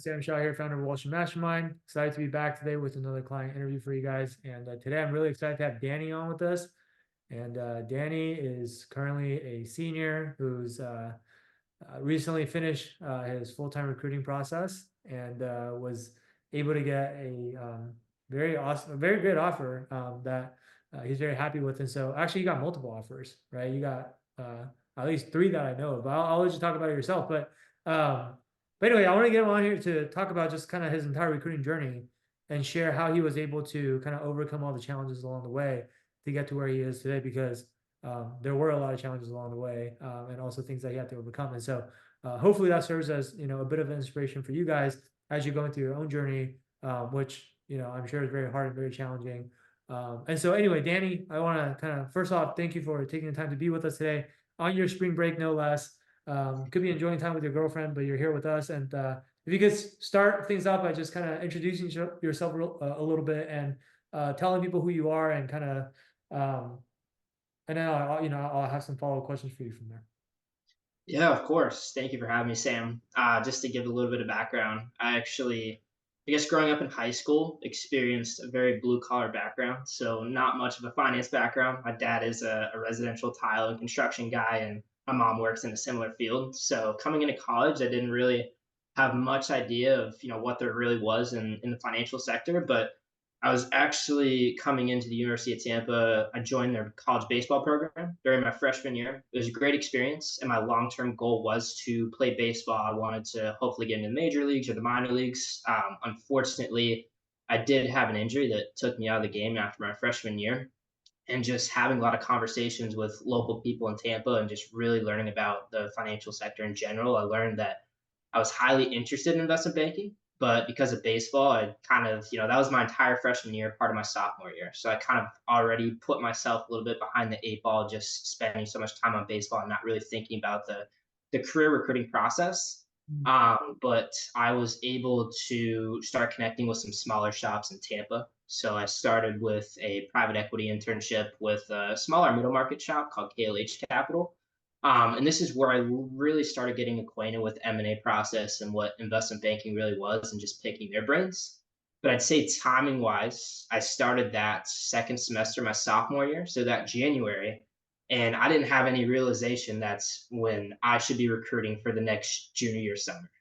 Sam Shaw here, founder of Wall Street Mastermind. Excited to be back today with another client interview for you guys. And today I'm really excited to have Danny on with us. And Danny is currently a senior who's recently finished his full-time recruiting process and was able to get a very awesome, a very good offer that he's very happy with. And so actually you got multiple offers, right? You got at least three that I know of, but I'll let you talk about it yourself. Um, but anyway, I want to get him on here to talk about just kind of his entire recruiting journey and share how he was able to kind of overcome all the challenges along the way to get to where he is today, because there were a lot of challenges along the way, and also things that he had to overcome. And so hopefully that serves as, a bit of an inspiration for you guys as you're going through your own journey, which, I'm sure is very hard and very challenging. And so anyway, Danny, I want to kind of first off, thank you for taking the time to be with us today on your spring break, no less. Could be enjoying time with your girlfriend, but you're here with us. And if you could start things out by just kind of introducing yourself a little bit and telling people who you are, and kind of and then I'll have some follow-up questions for you from there. Yeah, of course. Thank you for having me, Sam. Just to give a little bit of background, I guess growing up in high school, experienced a very blue collar background. So, not much of a finance background. My dad is a residential tile and construction guy, and my mom works in a similar field. So, coming into college, I didn't really have much idea of what there really was in the financial sector. But I was actually coming into the University of Tampa. I joined their college baseball program during my freshman year. It was a great experience, and my long term goal was to play baseball. I wanted to hopefully get into the major leagues or the minor leagues. Unfortunately, I did have an injury that took me out of the game after my freshman year. And just having a lot of conversations with local people in Tampa and just really learning about the financial sector in general, I learned that I was highly interested in investment banking, but because of baseball, I kind of, that was my entire freshman year, part of my sophomore year. So I kind of already put myself a little bit behind the eight ball, just spending so much time on baseball and not really thinking about the career recruiting process. But I was able to start connecting with some smaller shops in Tampa. So I started with a private equity internship with a smaller middle market shop called KLH Capital. And this is where I really started getting acquainted with M&A process and what investment banking really was, and just picking their brains. But I'd say timing wise, I started that second semester, my sophomore year, so that January, and I didn't have any realization that's when I should be recruiting for the next junior year summer.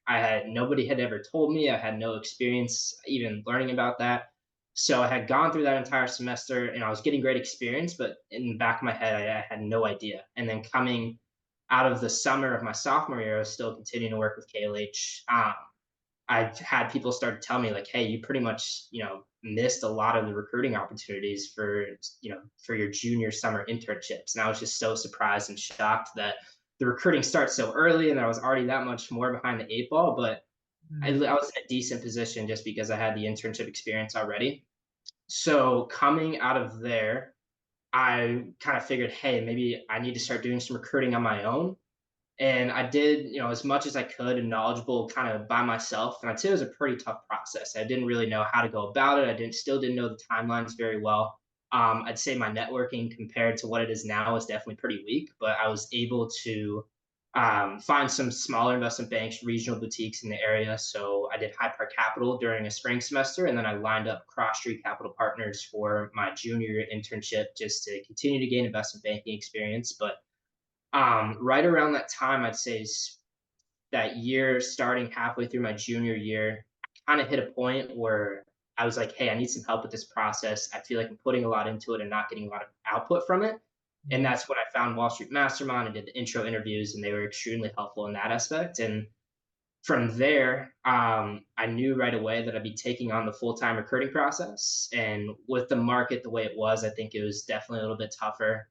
Nobody had ever told me. I had no experience even learning about that. So I had gone through that entire semester and I was getting great experience, but in the back of my head, I had no idea. And then coming out of the summer of my sophomore year, I was still continuing to work with KLH. I've had people start to tell me like, "Hey, you pretty much, missed a lot of the recruiting opportunities for your junior summer internships." And I was just so surprised and shocked that the recruiting starts so early, and I was already that much more behind the eight ball. But I was in a decent position just because I had the internship experience already. So coming out of there, I kind of figured, hey, maybe I need to start doing some recruiting on my own. And I did, as much as I could and knowledgeable kind of by myself. And I'd say it was a pretty tough process. I didn't really know how to go about it. Still didn't know the timelines very well. I'd say my networking compared to what it is now is definitely pretty weak, but I was able to find some smaller investment banks, regional boutiques in the area. So I did High Park Capital during a spring semester, and then I lined up Cross Street Capital Partners for my junior internship just to continue to gain investment banking experience. But right around that time, I'd say that year, starting halfway through my junior year, I kind of hit a point where I was like, hey, I need some help with this process. I feel like I'm putting a lot into it and not getting a lot of output from it. And that's when I found Wall Street Mastermind and did the intro interviews, and they were extremely helpful in that aspect. And from there, I knew right away that I'd be taking on the full time recruiting process. And with the market the way it was, I think it was definitely a little bit tougher,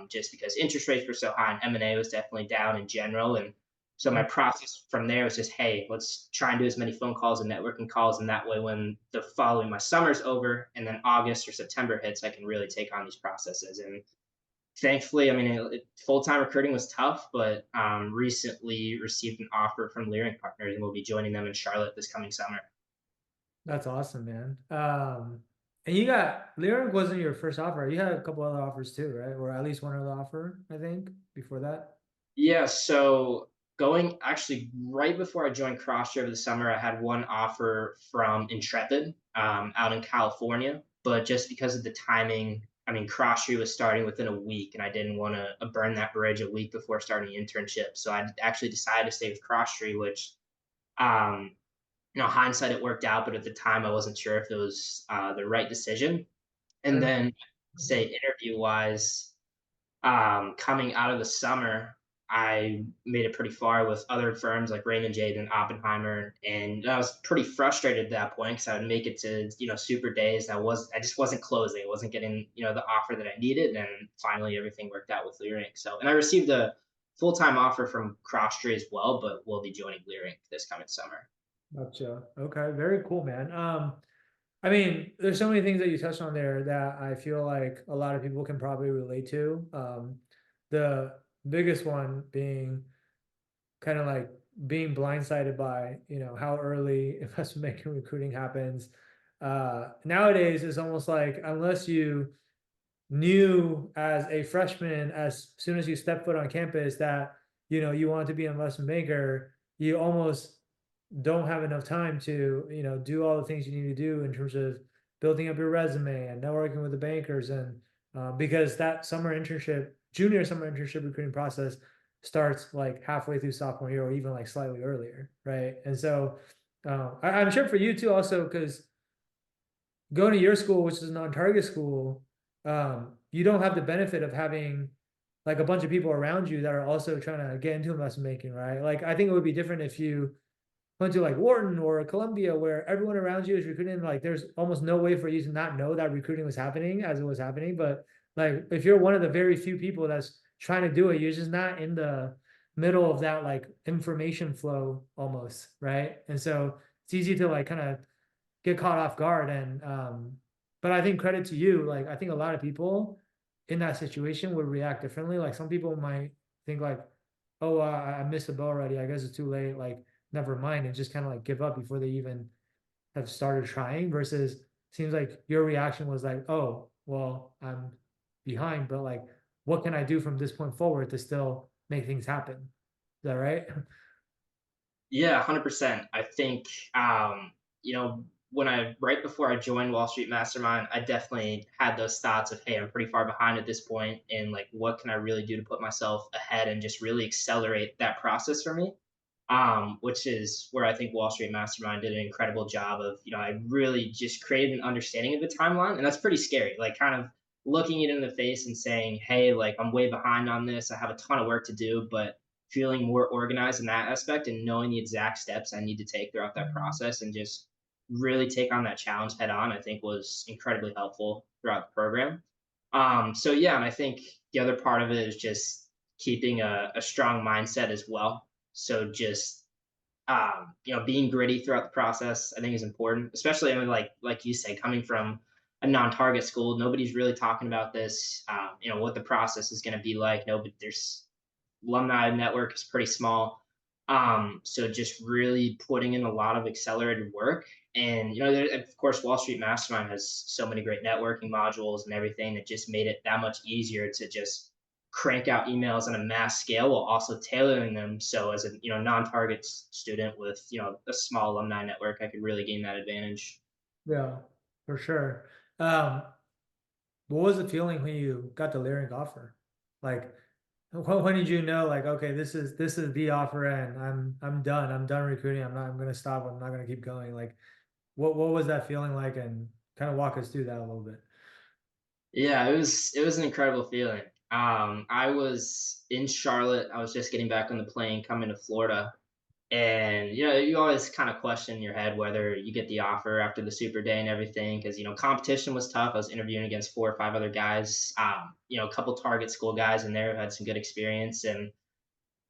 just because interest rates were so high and M&A was definitely down in general. And so my process from there was just, hey, let's try and do as many phone calls and networking calls. And that way, when the following my summer's over and then August or September hits, I can really take on these processes. And thankfully, I mean, full-time recruiting was tough, but recently received an offer from Leerink Partners, and we'll be joining them in Charlotte this coming summer. That's awesome, man. And you got Lyric wasn't your first offer. You had a couple other offers too, right? Or at least one other offer, I think, before that. Yeah, so going actually right before I joined CrossFit over the summer, I had one offer from Intrepid out in California, but just because of the timing, I mean, CrossFit was starting within a week, and I didn't want to burn that bridge a week before starting the internship. So I actually decided to stay with CrossFit, which, um, hindsight it worked out, but at the time I wasn't sure if it was the right decision. And Sure. then, say interview wise, coming out of the summer, I made it pretty far with other firms like Raymond James and Oppenheimer, and I was pretty frustrated at that point because I would make it to super days. I just wasn't closing. I wasn't getting the offer that I needed, and finally everything worked out with Leerink. So, and I received a full time offer from Crosstree as well, but we'll be joining Leerink this coming summer. Gotcha. Okay, very cool, man. I mean, there's so many things that you touched on there that I feel like a lot of people can probably relate to. The biggest one being kind of like being blindsided by, how early investment banking recruiting happens. Nowadays, it's almost like unless you knew as a freshman, as soon as you step foot on campus, that you want to be an investment banker, you almost don't have enough time to do all the things you need to do in terms of building up your resume and networking with the bankers, and because that junior summer internship recruiting process starts like halfway through sophomore year or even like slightly earlier, right? And so I'm sure for you too also, because going to your school, which is a non-target school, you don't have the benefit of having like a bunch of people around you that are also trying to get into investment banking, right? Like I think it would be different if you went to like Wharton or Columbia, where everyone around you is recruiting. Like there's almost no way for you to not know that recruiting was happening as it was happening. But like if you're one of the very few people that's trying to do it, you're just not in the middle of that like information flow almost, right? And so it's easy to like kind of get caught off guard. And but I think credit to you, like I think a lot of people in that situation would react differently. Like some people might think like, oh, I missed the boat already, I guess it's too late, like never mind, and just kind of like give up before they even have started trying. Versus seems like your reaction was like, oh well, I'm behind, but like what can I do from this point forward to still make things happen? Is that right? Yeah, 100%. I think, you know, when I right before I joined Wall Street Mastermind, I definitely had those thoughts of, hey, I'm pretty far behind at this point, and like, what can I really do to put myself ahead and just really accelerate that process for me? Which is where I think Wall Street Mastermind did an incredible job of, I really just created an understanding of the timeline, and that's pretty scary. Like, kind of looking it in the face and saying, hey, like, I'm way behind on this. I have a ton of work to do, but feeling more organized in that aspect and knowing the exact steps I need to take throughout that process and just really take on that challenge head on, I think was incredibly helpful throughout the program. So yeah, and I think the other part of it is just keeping a strong mindset as well. So just being gritty throughout the process, I think is important, especially, I mean, like you say, coming from a non-target school, nobody's really talking about this. What the process is going to be like. Nobody, there's alumni network is pretty small. So just really putting in a lot of accelerated work. And, of course, Wall Street Mastermind has so many great networking modules and everything that just made it that much easier to just crank out emails on a mass scale while also tailoring them. So as a, non-target student with, a small alumni network, I could really gain that advantage. Yeah, for sure. Um, what was the feeling when you got the Lyric offer? Like, when did you know, like, okay, this is the offer, and I'm done. I'm done recruiting. I'm gonna stop. I'm not gonna keep going. Like, what was that feeling like? And kind of walk us through that a little bit. Yeah, it was an incredible feeling. I was in Charlotte. I was just getting back on the plane coming to Florida, and you always kind of question in your head whether you get the offer after the super day and everything, because competition was tough. I was interviewing against 4 or 5 other guys, a couple target school guys in there who had some good experience, and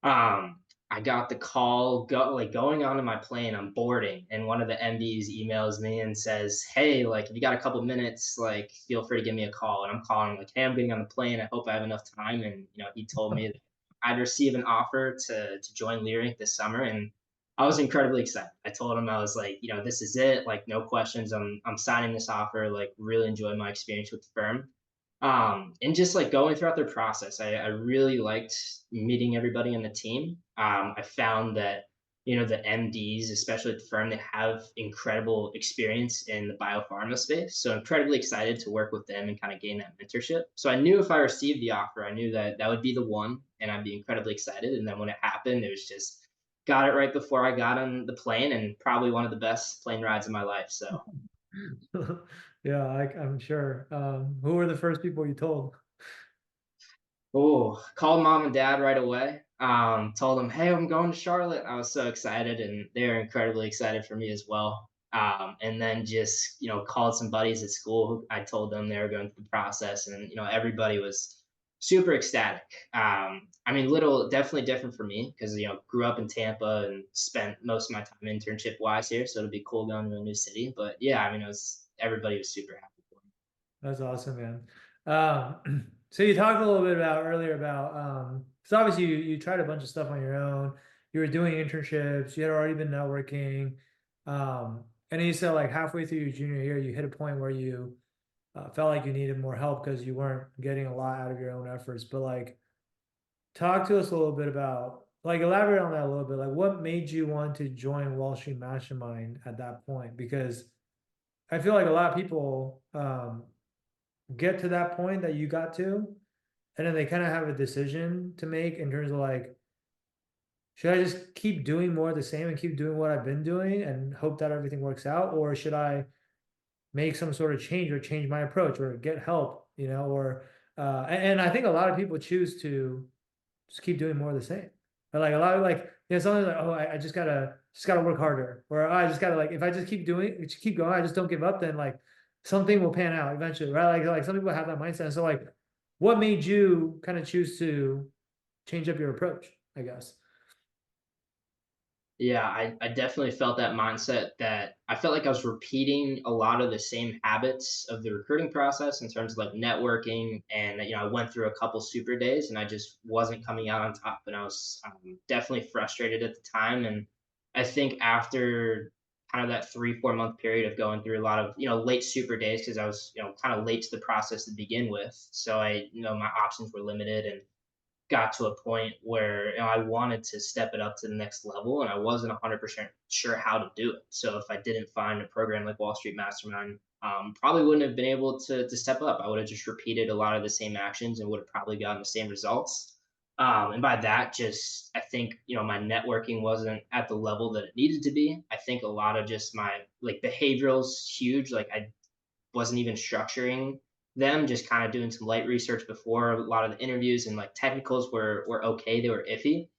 um, I got the call going onto my plane. I'm boarding, and one of the MDs emails me and says, "Hey, like if you got a couple minutes, like feel free to give me a call." And I'm calling like, "Hey, I'm getting on the plane. I hope I have enough time." And he told me that I'd receive an offer to join Lyric this summer, and I was incredibly excited. I told him I was like, this is it. Like no questions. I'm signing this offer. Like really enjoyed my experience with the firm. And just like going throughout their process, I really liked meeting everybody on the team. I found that, the MDs, especially at the firm, they have incredible experience in the biopharma space. So incredibly excited to work with them and kind of gain that mentorship. So I knew if I received the offer, I knew that that would be the one, and I'd be incredibly excited. And then when it happened, it was just got it right before I got on the plane, and probably one of the best plane rides of my life. So Yeah, I'm sure. Who were the first people you told? oh, called mom and dad right away. Told them, "Hey, I'm going to Charlotte." I was so excited, and they were incredibly excited for me as well. And then just called some buddies at school. Who I told them they were going through the process, and everybody was super ecstatic. I mean, little definitely different for me because grew up in Tampa and spent most of my time internship wise here, so it'll be cool going to a new city. But yeah, I mean, it was everybody was super happy for me. That's awesome, man. So you talked a little bit about earlier about because obviously you tried a bunch of stuff on your own. You were doing internships. You had already been networking, and then you said like halfway through your junior year, you hit a point where you felt like you needed more help because you weren't getting a lot out of your own efforts. But like, talk to us a little bit about like elaborate on that a little bit. Like, what made you want to join Wall Street Mastermind at that point? Because I feel like a lot of people get to that point that you got to, and then they kind of have a decision to make in terms of like, should I just keep doing more of the same and keep doing what I've been doing and hope that everything works out, or should I make some sort of change or change my approach or get help, or and I think a lot of people choose to just keep doing more of the same. Or like a lot of like, something like, oh, I just gotta work harder, or "Oh, I just gotta like, if I just keep going, I just don't give up, then like something will pan out eventually, right? Like some people have that mindset. So like, what made you kind of choose to change up your approach, I guess? Yeah, I definitely felt that mindset that I felt like I was repeating a lot of the same habits of the recruiting process in terms of like networking. And, I went through a couple super days and I just wasn't coming out on top. And I was definitely frustrated at the time. And I think after kind of that 3, 4 month period of going through a lot of, late super days, because I was, kind of late to the process to begin with. So my options were limited, and got to a point where I wanted to step it up to the next level, and I wasn't 100% sure how to do it. So if I didn't find a program like Wall Street Mastermind, probably wouldn't have been able to step up. I would have just repeated a lot of the same actions and would have probably gotten the same results. And by that, just I think my networking wasn't at the level that it needed to be. I think a lot of just my like behavioral's huge. Like I wasn't even structuring them, just kind of doing some light research before a lot of the interviews, and like technicals were okay, they were iffy.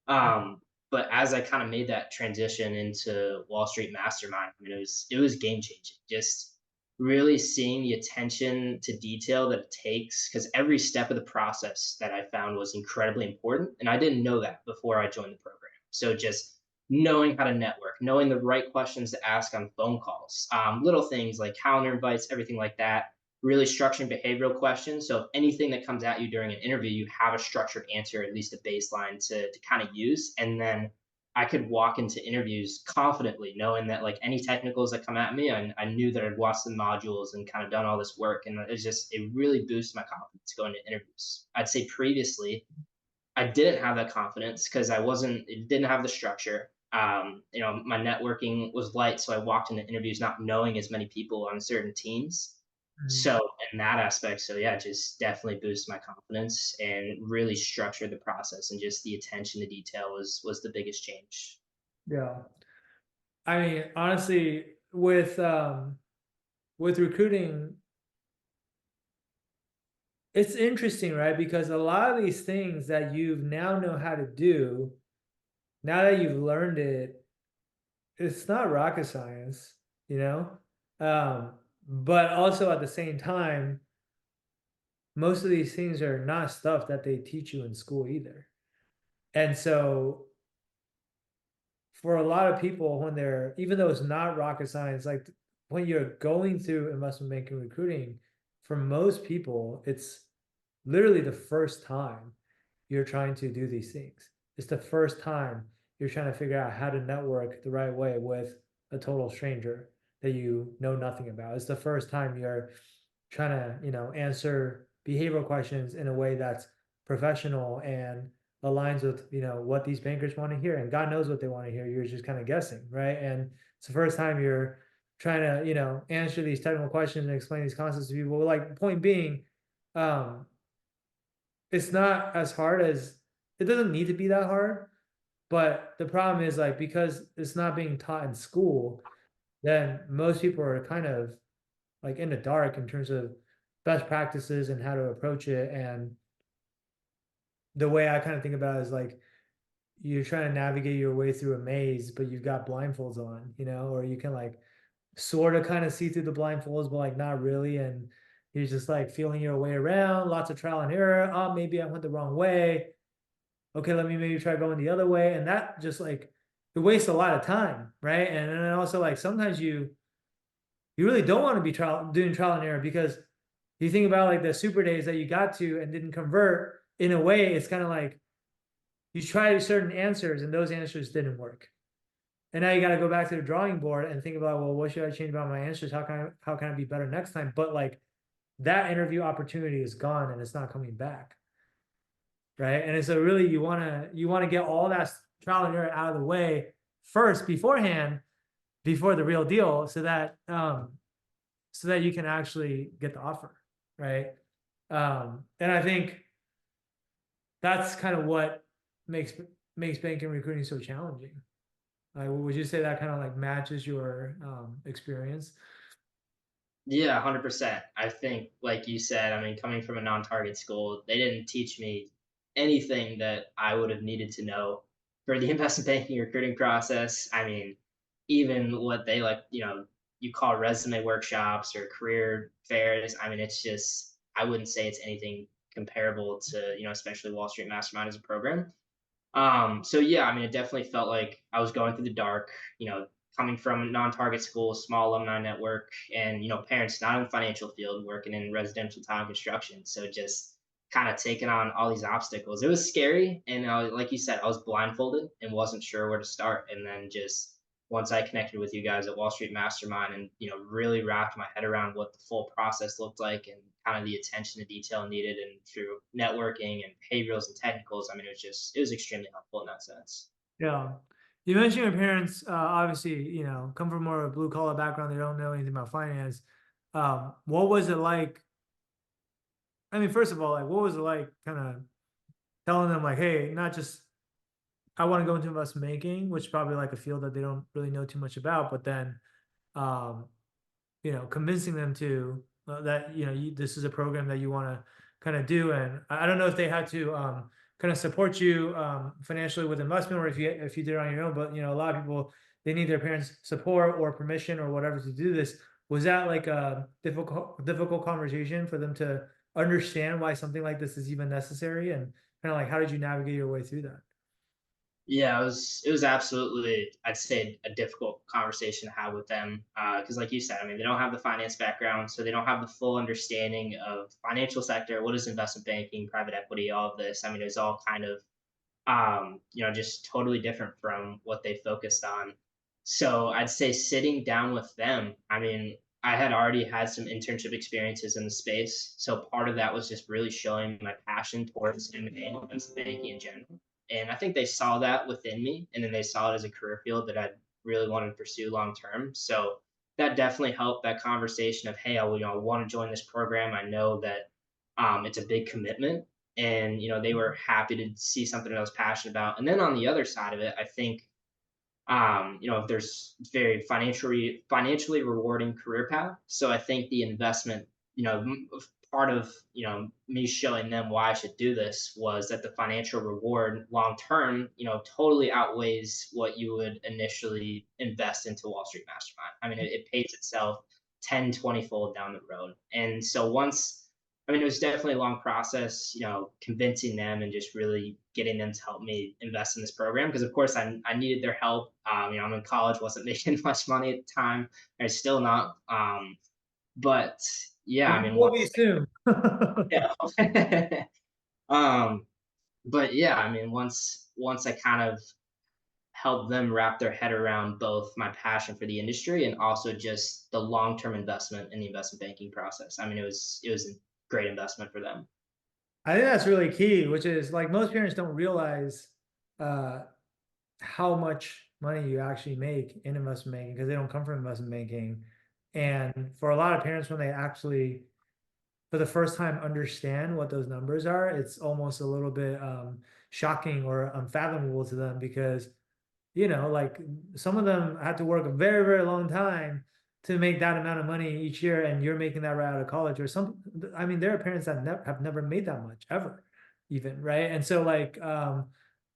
But as I kind of made that transition into Wall Street Mastermind, I mean, it was game changing. Just really seeing the attention to detail that it takes, because every step of the process that I found was incredibly important, and I didn't know that before I joined the program. So just knowing how to network, knowing the right questions to ask on phone calls, little things like calendar invites, everything like that. Really structuring behavioral questions. So if anything that comes at you during an interview, you have a structured answer, at least a baseline to kind of use. And then I could walk into interviews confidently, knowing that like any technicals that come at me, I knew that I'd watched the modules and kind of done all this work. And it really boosted my confidence going to interviews. I'd say previously, I didn't have that confidence because it didn't have the structure. My networking was light, so I walked into interviews not knowing as many people on certain teams. Mhm. So in that aspect, so yeah, just definitely boosted my confidence and really structured the process, and just the attention to detail was the biggest change. Yeah. I mean, honestly, with recruiting, it's interesting, right? Because a lot of these things that you've now know how to do, now that you've learned it, it's not rocket science, you know? Um, but also at the same time, most of these things are not stuff that they teach you in school either. And so for a lot of people, when they're, even though it's not rocket science, like when you're going through investment banking recruiting, for most people, it's literally the first time you're trying to do these things. It's the first time you're trying to figure out how to network the right way with a total stranger that you know nothing about. It's the first time you're trying to, answer behavioral questions in a way that's professional and aligns with, what these bankers want to hear. And God knows what they want to hear. You're just kind of guessing, right? And it's the first time you're trying to, answer these technical questions and explain these concepts to people. Like, point being, um, it's not as hard as it doesn't need to be that hard. But the problem is, like, because it's not being taught in school, then most people are kind of like in the dark in terms of best practices and how to approach it. And the way I kind of think about it is like you're trying to navigate your way through a maze, but you've got blindfolds on, or you can like sort of kind of see through the blindfolds, but like not really. And you're just like feeling your way around, lots of trial and error. Oh, maybe I went the wrong way. Okay, let me maybe try going the other way. And that just like it wastes a lot of time, right? And then also like sometimes you really don't want to be doing trial and error because you think about like the super days that you got to and didn't convert. In a way, it's kind of like you tried certain answers and those answers didn't work. And now you got to go back to the drawing board and think about, well, what should I change about my answers? How can I be better next time? But like that interview opportunity is gone and it's not coming back. Right. And so really you want to get all that trial and error out of the way first beforehand, before the real deal, so that you can actually get the offer. Right. And I think that's kind of what makes banking recruiting so challenging. Would you say that kind of like matches your experience? Yeah, 100%. I think, like you said, I mean, coming from a non-target school, they didn't teach me anything that I would have needed to know for the investment banking recruiting process. I mean, even what they like, you call resume workshops or career fairs. I mean, it's just, I wouldn't say it's anything comparable to, especially Wall Street Mastermind as a program. So yeah, I mean, it definitely felt like I was going through the dark, coming from a non-target school, small alumni network, and parents not in the financial field, working in residential tile construction. So just kind of taking on all these obstacles. It was scary, and like you said, I was blindfolded and wasn't sure where to start. And then just once I connected with you guys at Wall Street Mastermind, and really wrapped my head around what the full process looked like, and kind of the attention to detail needed, and through networking and behaviorals and technicals, I mean, it was extremely helpful in that sense. Yeah. You mentioned your parents, obviously, come from more of a blue collar background. They don't know anything about finance. What was it like? I mean, first of all, like, what was it like kind of telling them, like, hey, not just I want to go into investment banking, which is probably like a field that they don't really know too much about, but then, um, convincing them to that, this is a program that you want to kind of do. And I don't know if they had to kind of support you financially with investment, or if you did it on your own. But a lot of people, they need their parents' support or permission or whatever to do this. Was that like a difficult conversation for them to understand why something like this is even necessary? And kind of like, how did you navigate your way through that? Yeah, it was absolutely, I'd say, a difficult conversation to have with them, because, like you said, I mean, they don't have the finance background, so they don't have the full understanding of financial sector. What is investment banking, private equity, all of this? I mean, it's all kind of just totally different from what they focused on. So I'd say sitting down with them, I mean, I had already had some internship experiences in the space. So part of that was just really showing my passion towards M&A and investment banking in general. And I think they saw that within me, and then they saw it as a career field that I really wanted to pursue long term. So that definitely helped that conversation of, hey, I want to join this program. I know that it's a big commitment, and they were happy to see something that I was passionate about. And then on the other side of it, I think if there's very financially rewarding career path. So I think the investment, part of me showing them why I should do this was that the financial reward long term, totally outweighs what you would initially invest into Wall Street Mastermind. I mean, it pays itself 10, 20 fold down the road. And so once, I mean, it was definitely a long process, convincing them and just really getting them to help me invest in this program. Because of course I needed their help. I'm in college, wasn't making much money at the time. I'm still not. But yeah, I You mean, will be soon. yeah. um, but yeah, I mean, once I kind of helped them wrap their head around both my passion for the industry and also just the long term investment in the investment banking process. I mean, it was great investment for them. I think that's really key, which is like most parents don't realize uh how much money you actually make in investment banking because they don't come from investment banking. And for a lot of parents, when they actually for the first time understand what those numbers are, it's almost a little bit shocking or unfathomable to them because like some of them had to work a very, very long time to make that amount of money each year, and you're making that right out of college, or some, I mean, there are parents that have never made that much ever, even, right? And so, like,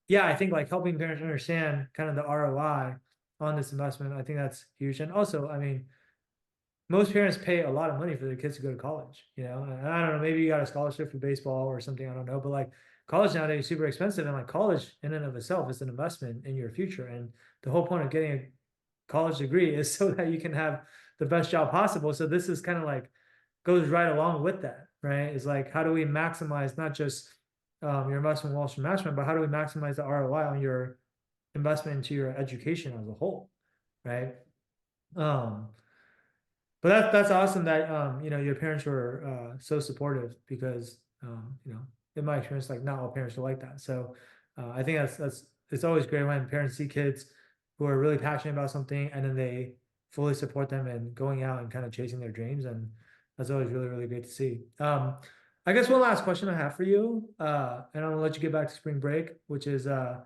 yeah, I think like helping parents understand kind of the ROI on this investment, I think that's huge. And also, I mean, most parents pay a lot of money for their kids to go to college, and I don't know, maybe you got a scholarship for baseball or something, I don't know, but like college nowadays is super expensive, and like college in and of itself is an investment in your future. And the whole point of getting a college degree is so that you can have the best job possible. So this is kind of like goes right along with that, right? Is like, how do we maximize not just your investment in Wall Street Management, but how do we maximize the ROI on your investment into your education as a whole, right? Um, but that's awesome that your parents were so supportive because in my experience, like not all parents are like that. So I think that's it's always great when parents see kids who are really passionate about something and then they fully support them and going out and kind of chasing their dreams, and that's always really, really great to see. I guess one last question I have for you, and I'm gonna let you get back to spring break, which is now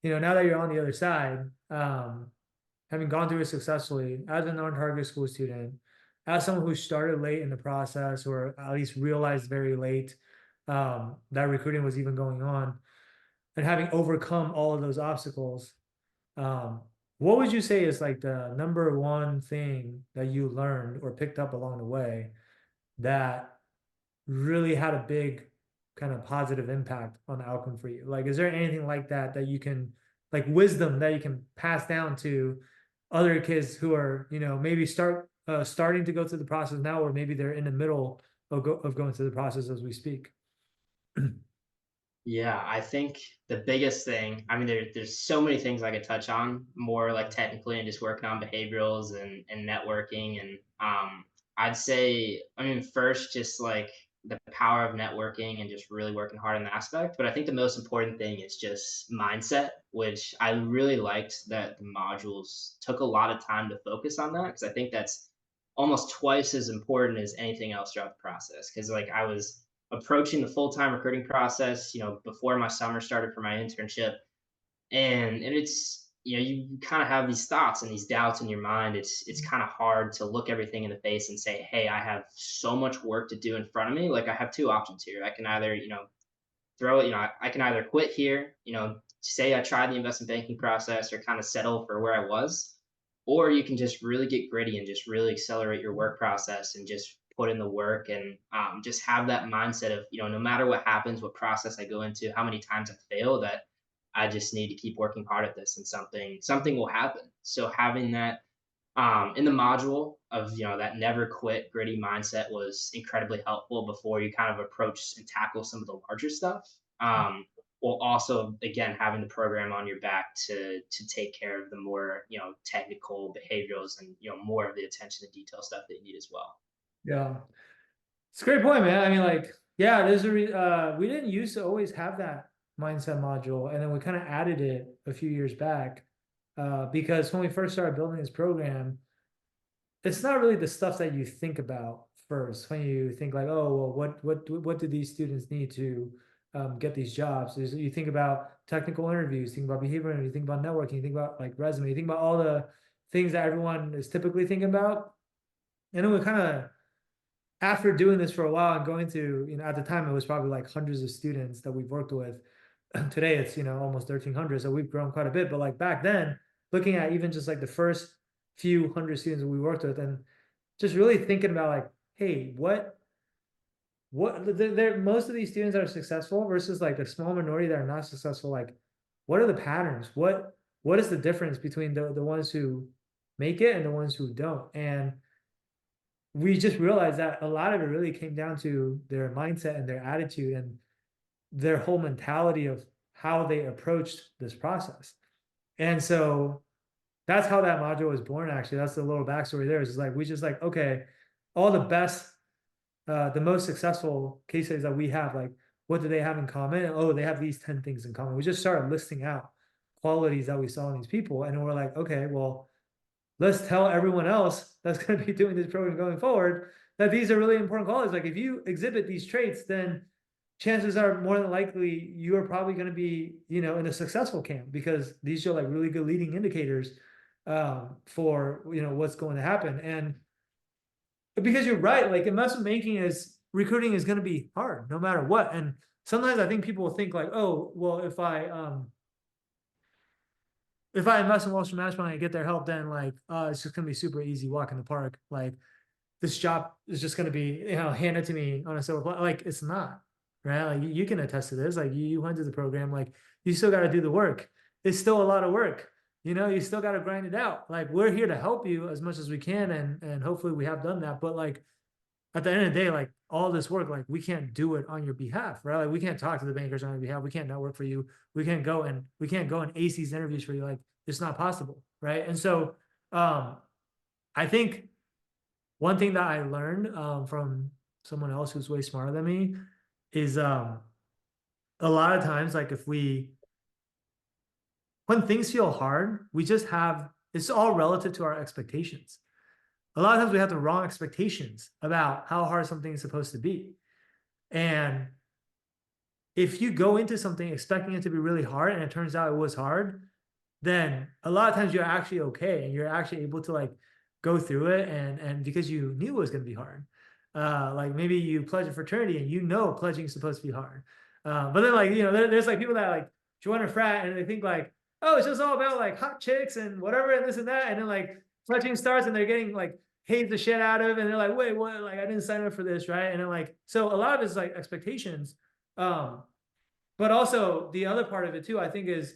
that you're on the other side, having gone through it successfully as a non-target school student, as someone who started late in the process or at least realized very late that recruiting was even going on, and having overcome all of those obstacles, um, what would you say is like the number one thing that you learned or picked up along the way that really had a big kind of positive impact on the outcome for you? Like, is there anything like that that you can, like wisdom that you can pass down to other kids who are, maybe starting to go through the process now, or maybe they're in the middle of going through the process as we speak? Yeah, I think the biggest thing, I mean, there's so many things I could touch on more like technically and just working on behaviorals and networking. And I'd say, I mean, first, just like the power of networking and just really working hard in the aspect. But I think the most important thing is just mindset, which I really liked that the modules took a lot of time to focus on that because I think that's almost twice as important as anything else throughout the process. Because like I was approaching the full-time recruiting process, before my summer started for my internship. And it's, you kind of have these thoughts and these doubts in your mind. It's kind of hard to look everything in the face and say, hey, I have so much work to do in front of me. Like I have two options here. I can either, throw it, I can either quit here, say I tried the investment banking process or kind of settle for where I was, or you can just really get gritty and just really accelerate your work process and just put in the work and just have that mindset of, no matter what happens, what process I go into, how many times I fail, that I just need to keep working hard at this and something will happen. So having that in the module of that never quit gritty mindset was incredibly helpful before you kind of approach and tackle some of the larger stuff. While also again having the program on your back to take care of the more technical behaviorals and more of the attention to detail stuff that you need as well. Yeah, it's a great point, man. I mean, like, yeah, we didn't used to always have that mindset module, and then we kind of added it a few years back because when we first started building this program, it's not really the stuff that you think about first when you think like, oh, well, what do these students need to get these jobs? You think about technical interviews, think about behavior interviews, think about networking, you think about like resume, you think about all the things that everyone is typically thinking about. And then we kind of, after doing this for a while and going through, at the time it was probably like hundreds of students that we've worked with. Today it's, almost 1,300. So we've grown quite a bit. But like back then, looking at even just like the first few hundred students that we worked with, and just really thinking about like, hey, they're most of these students that are successful versus like a small minority that are not successful, like what are the patterns? What is the difference between the ones who make it and the ones who don't? And we just realized that a lot of it really came down to their mindset and their attitude and their whole mentality of how they approached this process. And so that's how that module was born. Actually, that's the little backstory there. Is like we just like, okay, all the best the most successful case studies that we have, like what do they have in common? Oh, they have these 10 things in common. We just started listing out qualities that we saw in these people, and we're like, okay, well, let's tell everyone else that's going to be doing this program going forward that these are really important qualities. Like if you exhibit these traits, then chances are more than likely you are probably going to be, in a successful camp, because these show like really good leading indicators for what's going to happen. And because you're right, like investment banking is recruiting is going to be hard no matter what. And sometimes I think people will think like, oh, well, if I invest in Wall Street Management and I get their help, then like it's just gonna be super easy walk in the park. Like this job is just gonna be, handed to me on a silver platter. Like it's not, right? Like you can attest to this. Like you went through the program, like you still got to do the work. It's still a lot of work. You still got to grind it out. Like we're here to help you as much as we can, and hopefully we have done that. But like at the end of the day, like all this work, like we can't do it on your behalf, right? Like we can't talk to the bankers on your behalf. We can't network for you. We can't go and ace these interviews for you. Like it's not possible, right? And so I think one thing that I learned from someone else who's way smarter than me is a lot of times, like when things feel hard, we just have it's all relative to our expectations. A lot of times we have the wrong expectations about how hard something is supposed to be. And if you go into something expecting it to be really hard and it turns out it was hard, then a lot of times you're actually okay and you're actually able to like go through it, and because you knew it was going to be hard. Like maybe you pledge a fraternity and pledging is supposed to be hard. But then like, there's like people that like join a frat and they think like, oh, it's just all about like hot chicks and whatever and this and that. And then like pledging starts and they're getting like hates the shit out of, and they're like, wait, what? Like I didn't sign up for this, right? And then like, so a lot of it's like expectations. But also the other part of it too, I think, is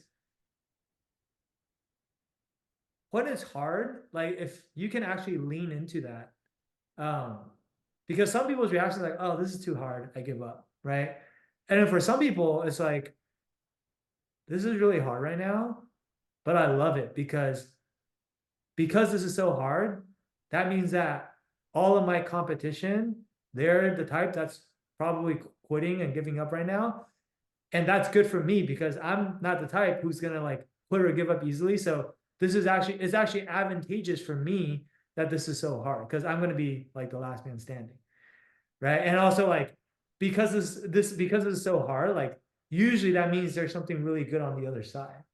when it's hard, like if you can actually lean into that. Because some people's reaction is like, oh, this is too hard, I give up, right? And then for some people, it's like, this is really hard right now, but I love it because this is so hard. That means that all of my competition, they're the type that's probably quitting and giving up right now. And that's good for me because I'm not the type who's gonna like quit or give up easily. So it's actually advantageous for me that this is so hard, because I'm gonna be like the last man standing. Right. And also like because because this is so hard, like usually that means there's something really good on the other side.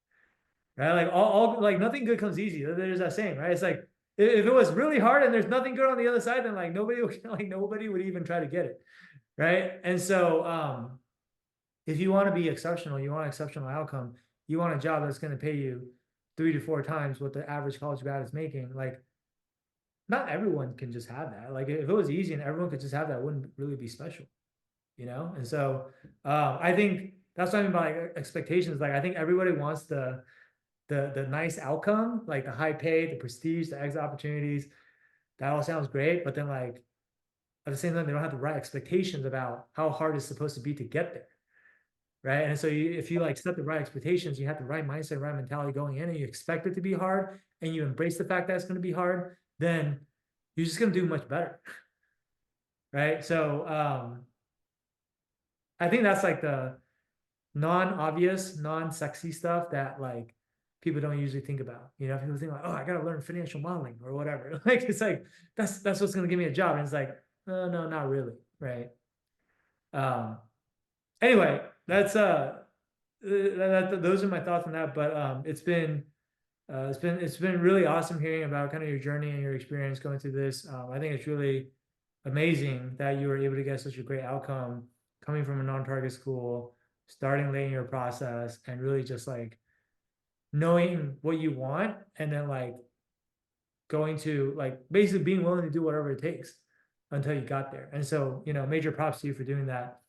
Right. Like all like nothing good comes easy. There's that saying, right? It's like if it was really hard and there's nothing good on the other side, then like nobody would even try to get it. Right. And so if you want to be exceptional, you want an exceptional outcome, you want a job that's going to pay you 3 to 4 times what the average college grad is making. Like not everyone can just have that. Like if it was easy and everyone could just have that, it wouldn't really be special, And so I think that's what I mean by like expectations. Like I think everybody wants the nice outcome, like the high pay, the prestige, the exit opportunities. That all sounds great, but then like at the same time, they don't have the right expectations about how hard it's supposed to be to get there. Right. And so if you like set the right expectations, you have the right mindset, right mentality going in, and you expect it to be hard and you embrace the fact that it's going to be hard, then you're just going to do much better. Right. So I think that's like the non-obvious, non-sexy stuff that like people don't usually think about. People think like, oh, I gotta learn financial modeling or whatever. Like it's like that's what's gonna give me a job. And it's like, no, not really. Right. Anyway, those are my thoughts on that. But it's been really awesome hearing about kind of your journey and your experience going through this. I think it's really amazing that you were able to get such a great outcome coming from a non-target school, starting late in your process, and really just like knowing what you want, and then like going to like basically being willing to do whatever it takes until you got there. And so, major props to you for doing that.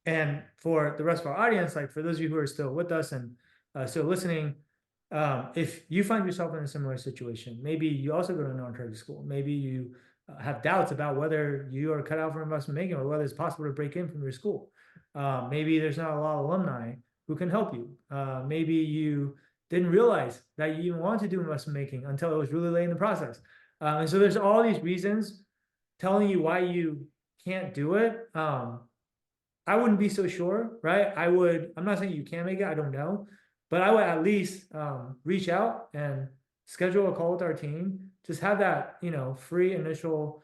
And for the rest of our audience, like for those of you who are still with us and still listening, if you find yourself in a similar situation, maybe you also go to a non-target school, maybe you have doubts about whether you are cut out for investment banking or whether it's possible to break in from your school. Maybe there's not a lot of alumni who can help you. Maybe you didn't realize that you even wanted to do investment banking until it was really late in the process. And so there's all these reasons telling you why you can't do it, I wouldn't be so sure, right? I'm not saying you can make it, I don't know, but I would at least reach out and schedule a call with our team. Just have that, free initial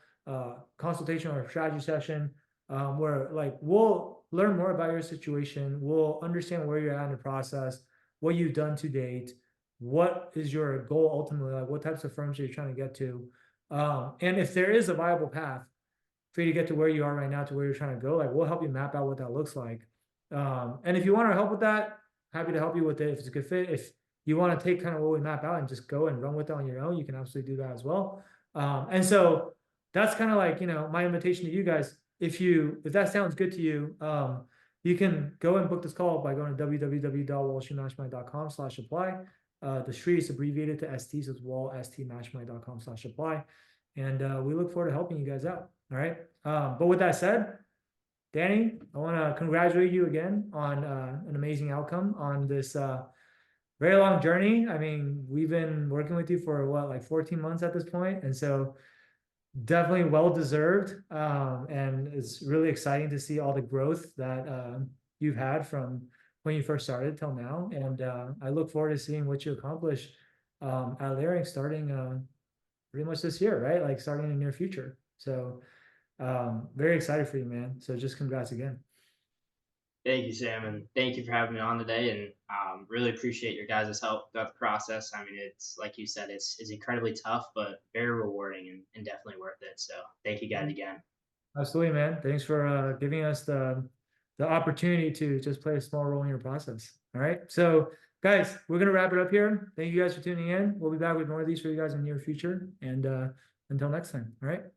consultation or strategy session where like we'll learn more about your situation, we'll understand where you're at in the process, what you've done to date, what is your goal ultimately, like what types of firms are you trying to get to, and if there is a viable path for you to get to where you are right now to where you're trying to go, like we'll help you map out what that looks like. And if you want our help with that, happy to help you with it if it's a good fit. If you want to take kind of what we map out and just go and run with it on your own, you can absolutely do that as well. And so that's kind of like, my invitation to you guys. If that sounds good to you, you can go and book this call by going to www.wallstreetmastermind.com/apply. The street is abbreviated to ST, so it's wallstmastermind.com/apply. And we look forward to helping you guys out. All right. But with that said, Danny, I want to congratulate you again on an amazing outcome on this very long journey. I mean, we've been working with you for what, like 14 months at this point, and so definitely well deserved. And it's really exciting to see all the growth that you've had from when you first started till now. And I look forward to seeing what you accomplish at Lyric starting pretty much this year, right? Like starting in the near future. So very excited for you, man. So just congrats again. Thank you, Sam, and thank you for having me on today. And really appreciate your guys' help throughout the process. I mean, it's like you said, it's incredibly tough, but very rewarding and definitely worth it. So thank you guys again. Absolutely, man. Thanks for giving us the opportunity to just play a small role in your process. All right. So guys, we're gonna wrap it up here. Thank you guys for tuning in. We'll be back with more of these for you guys in the near future. And until next time. All right.